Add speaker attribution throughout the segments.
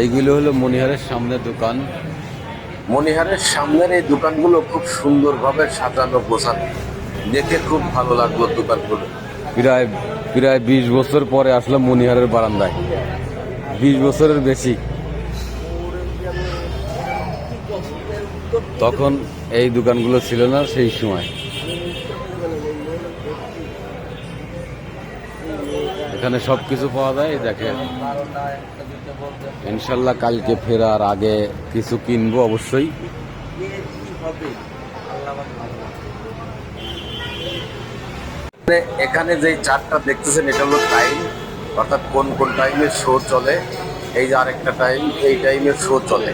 Speaker 1: এইগুলো হলো মনিহারের সামনে দোকান।
Speaker 2: মনিহারের সামনের এই দোকানগুলো খুব সুন্দরভাবে সাজানো গোছানো, দেখে খুব ভালো লাগলো দোকানগুলো।
Speaker 1: প্রায় প্রায় 20 বছর পরে আসলাম মনিহারের বারান্দায়, 20 বছরের বেশি। তখন এই দোকানগুলো ছিল না সেই সময়। এখানে সবকিছু পাওয়া যায়। দেখেন, ইনশাল্লাহ কালকে ফেরার আগে কিছু কিনবো অবশ্যই।
Speaker 2: এখানে যে চারটা দেখতেছেন এটা হলো টাইম, অর্থাৎ কোন কোন টাইমে শো চলে। এই যে আরেকটা টাইম, এই টাইমের শো চলে,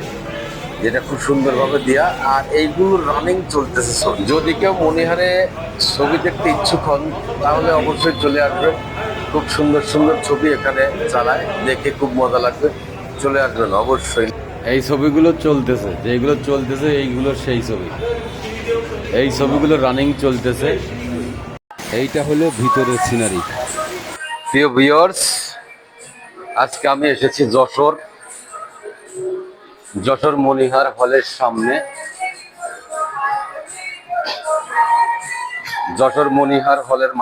Speaker 2: যেটা খুব সুন্দরভাবে দেয়া। আর এইগুলো রানিং চলতেছে শো। যদি কেউ মনিহারে ছবি দেখতে ইচ্ছুক হন তাহলে অবশ্যই চলে আসবেন। খুব সুন্দর সুন্দর ছবি এখানে চালায়, দেখে খুব মজা লাগবে। চলে আসবেন অবশ্যই।
Speaker 1: এই ছবিগুলো চলতেছে, যেগুলো চলতেছে এইগুলো সেই ছবি। এই ছবিগুলো রানিং চলতেছে। এইটা হলো ভিতরের সিনারি।
Speaker 2: প্রিয় ভিউয়ার্স, আজকে আমি এসেছি যশোর, যশোর মনিহার হলের সামনে। যশোর মনিহার হলের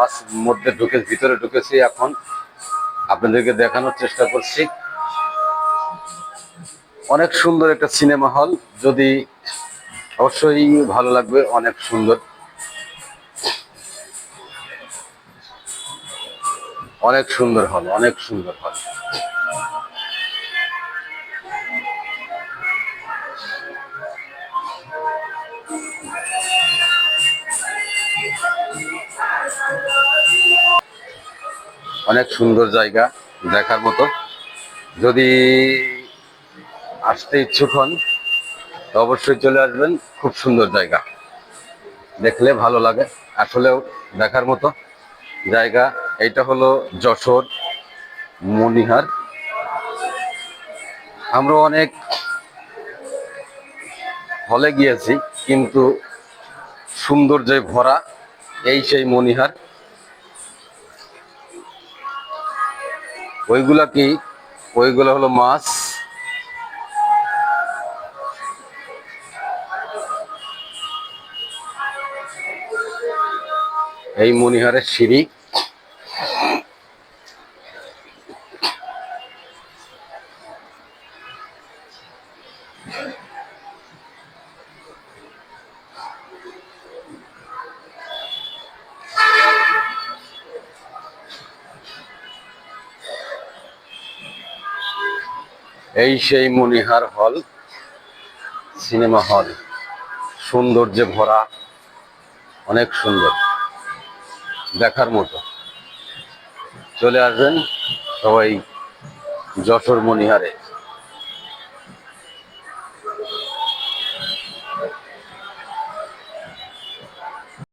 Speaker 2: মধ্যে ভিতরে ঢুকেছি। এখন আপনাদেরকে দেখানোর চেষ্টা করছি। অনেক সুন্দর একটা সিনেমা হল, যদি অবশ্যই ভালো লাগবে। অনেক সুন্দর, অনেক সুন্দর হল, অনেক সুন্দর হল। অনেক সুন্দর জায়গা, দেখার মতো। যদি আসতে ইচ্ছুক হন তো অবশ্যই চলে আসবেন। খুব সুন্দর জায়গা, দেখলে ভালো লাগে। আসলেও দেখার মতো জায়গা। এইটা হলো যশোর মনিহার। আমরা অনেক হলে গিয়েছি, কিন্তু সৌন্দর্যে ভরা এই সেই মনিহার। ওইগুলা কি? ওইগুলা হলো মাছ। এই মনিহারের সিঁড়ি। এই সেই মনিহার হল, সিনেমা হল, সৌন্দর্যে ভরা, অনেক সুন্দর, দেখার মতো। চলে আসবেন সবাই যশোর মনিহারে।